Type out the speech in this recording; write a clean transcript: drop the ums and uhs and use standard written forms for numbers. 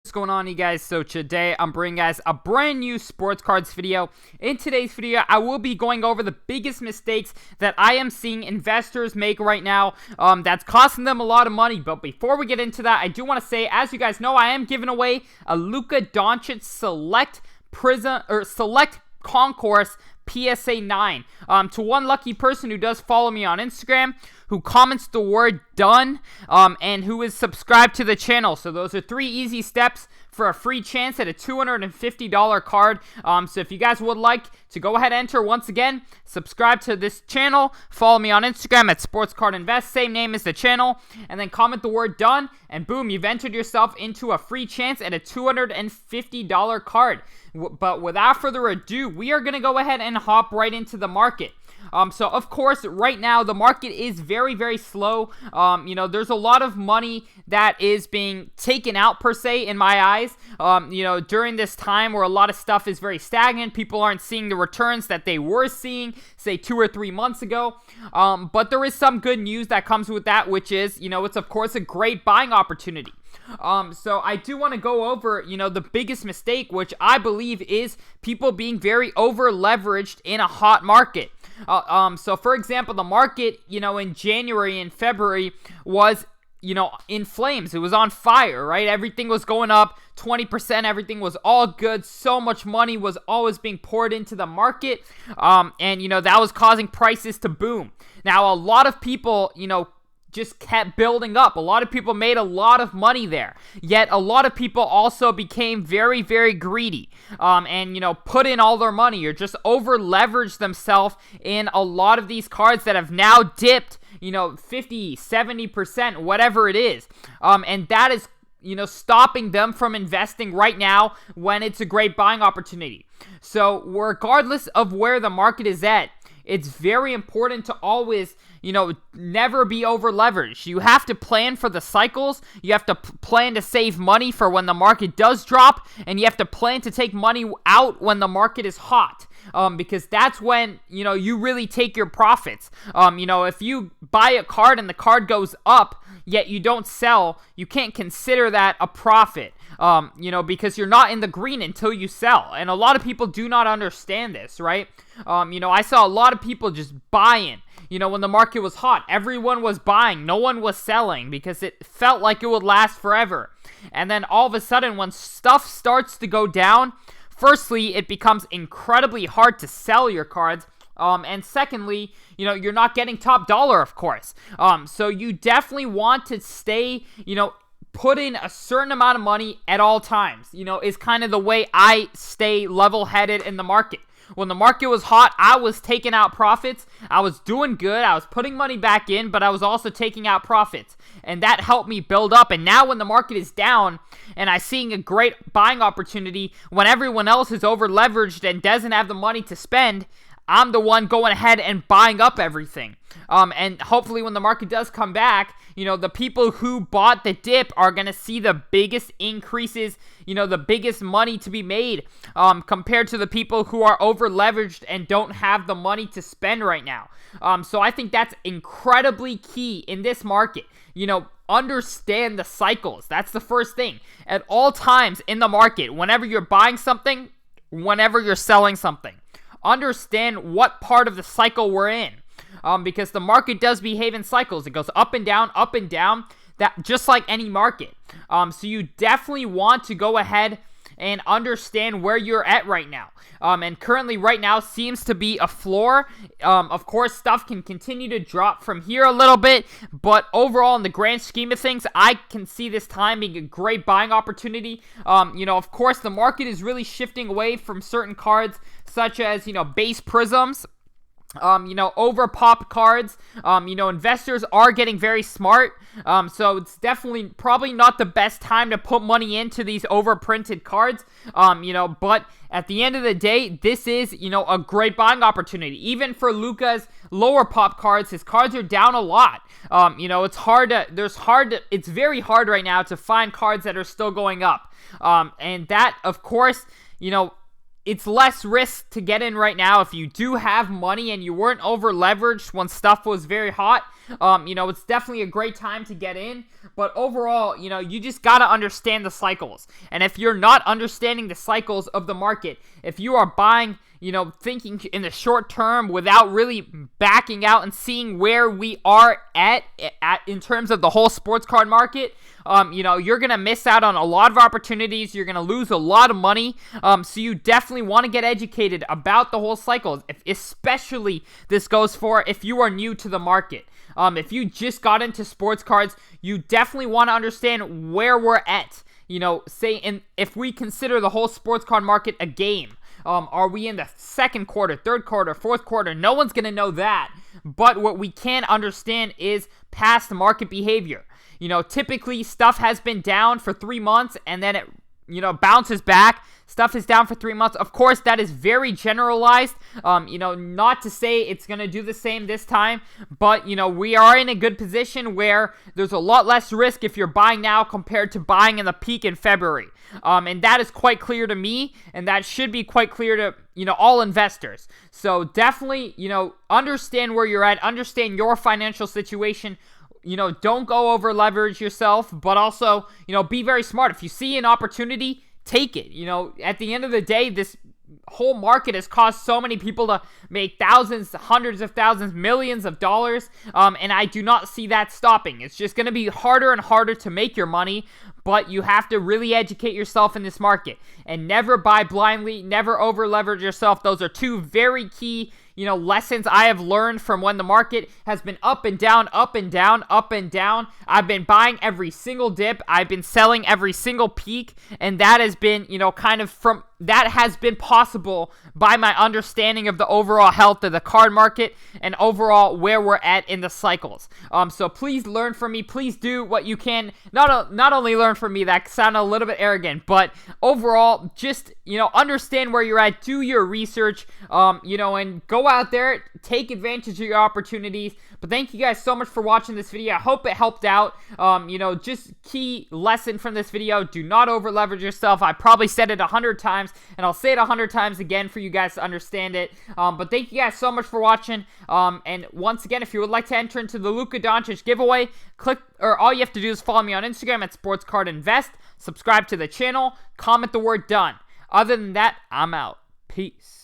What's going on, you guys? So today I'm bringing guys a brand new sports cards video. In today's video, I will be going over the biggest mistakes that I am seeing investors make right now that's costing them a lot of money. But before we get into that, I do want to say, as you guys know, I am giving away a Luka Doncic Select Concourse PSA 9 to one lucky person who does follow me on Instagram, who comments the word done, and who is subscribed to the channel. So those are 3 easy steps for a free chance at a $250 card. So if you guys would like to go ahead and enter, once again, subscribe to this channel, follow me on Instagram at SportsCardInvest, same name as the channel, and then comment the word done, and boom, you've entered yourself into a free chance at a $250 card. But without further ado, we are going to go ahead and hop right into the market. So of course, right now the market is very, very slow. There's a lot of money that is being taken out, per se, in my eyes. During this time where a lot of stuff is very stagnant, people aren't seeing the returns that they were seeing, say, 2 or 3 months ago. But there is some good news that comes with that, which is, it's of course a great buying opportunity. So I do want to go over, the biggest mistake, which I believe is people being very over leveraged in a hot market. So for example, the market, in January and February was, in flames. It was on fire, right? Everything was going up 20%. Everything was all good. So much money was always being poured into the market. And that was causing prices to boom. Now, a lot of people, just kept building up. A lot of people made a lot of money there. Yet a lot of people also became very, very greedy and put in all their money or just over leveraged themselves in a lot of these cards that have now dipped 50, 70%, whatever it is. And that is stopping them from investing right now when it's a great buying opportunity. So regardless of where the market is at, it's very important to always, never be over leveraged. You have to plan for the cycles. You have to plan to save money for when the market does drop. And you have to plan to take money out when the market is hot. Because that's when, you really take your profits. If you buy a card and the card goes up, yet you don't sell, you can't consider that a profit. Because you're not in the green until you sell. And a lot of people do not understand this, right? I saw a lot of people just buying. When the market was hot, everyone was buying. No one was selling because it felt like it would last forever. And then all of a sudden, when stuff starts to go down, firstly, it becomes incredibly hard to sell your cards. And secondly, you're not getting top dollar, of course. So you definitely want to stay, put in a certain amount of money at all times, is kind of the way I stay level-headed in the market. When the market was hot, I was taking out profits. I was doing good. I was putting money back in, but I was also taking out profits. And that helped me build up. And now when the market is down and I'm seeing a great buying opportunity when everyone else is over leveraged and doesn't have the money to spend, I'm the one going ahead and buying up everything. And hopefully when the market does come back, the people who bought the dip are going to see the biggest increases, the biggest money to be made compared to the people who are over leveraged and don't have the money to spend right now. So I think that's incredibly key in this market. Understand the cycles. That's the first thing. At all times in the market, whenever you're buying something, whenever you're selling something, understand what part of the cycle we're in. Because the market does behave in cycles. It goes up and down, that just like any market. So you definitely want to go ahead and understand where you're at right now. And currently right now seems to be a floor. Of course, stuff can continue to drop from here a little bit, but overall in the grand scheme of things, I can see this time being a great buying opportunity. Of course, the market is really shifting away from certain cards such as, base prisms. Over pop cards. Investors are getting very smart. So it's definitely probably not the best time to put money into these overprinted cards. But at the end of the day, this is, a great buying opportunity. Even for Luka's lower pop cards, his cards are down a lot. It's very hard right now to find cards that are still going up. And that, of course, it's less risk to get in right now if you do have money and you weren't over leveraged when stuff was very hot. It's definitely a great time to get in. But overall, you just got to understand the cycles. And if you're not understanding the cycles of the market, if you are buying, thinking in the short term without really backing out and seeing where we are at in terms of the whole sports card market, you're going to miss out on a lot of opportunities. You're going to lose a lot of money. So you definitely want to get educated about the whole cycles, especially this goes for if you are new to the market. If you just got into sports cards, you definitely want to understand where we're at. If we consider the whole sports card market a game, are we in the second quarter, third quarter, fourth quarter? No one's going to know that. But what we can understand is past market behavior. Typically stuff has been down for 3 months and then it, bounces back. Stuff is down for 3 months. Of course, that is very generalized. Not to say it's going to do the same this time, but, we are in a good position where there's a lot less risk if you're buying now compared to buying in the peak in February. And that is quite clear to me, and that should be quite clear to, all investors. So definitely, understand where you're at, understand your financial situation. Don't go over leverage yourself, but also, be very smart. If you see an opportunity, take it. At the end of the day, this whole market has caused so many people to make thousands, hundreds of thousands, millions of dollars, and I do not see that stopping. It's just going to be harder and harder to make your money, but you have to really educate yourself in this market, and never buy blindly, never over leverage yourself. Those are two very key lessons I have learned from when the market has been up and down, up and down, up and down. I've been buying every single dip. I've been selling every single peak, and that has been, that has been possible by my understanding of the overall health of the card market and overall where we're at in the cycles. So please learn from me. Please do what you can. Not only learn from me, that sounded a little bit arrogant, but overall, just, understand where you're at, do your research, and go out there, take advantage of your opportunities. But thank you guys so much for watching this video. I hope it helped out. Just key lesson from this video: do not over leverage yourself. I probably said it 100 times, and I'll say it 100 times again for you guys to understand it. But thank you guys so much for watching. And once again, if you would like to enter into the Luka Doncic giveaway, all you have to do is follow me on Instagram at SportsCardInvest, subscribe to the channel, comment the word done. Other than that, I'm out. Peace.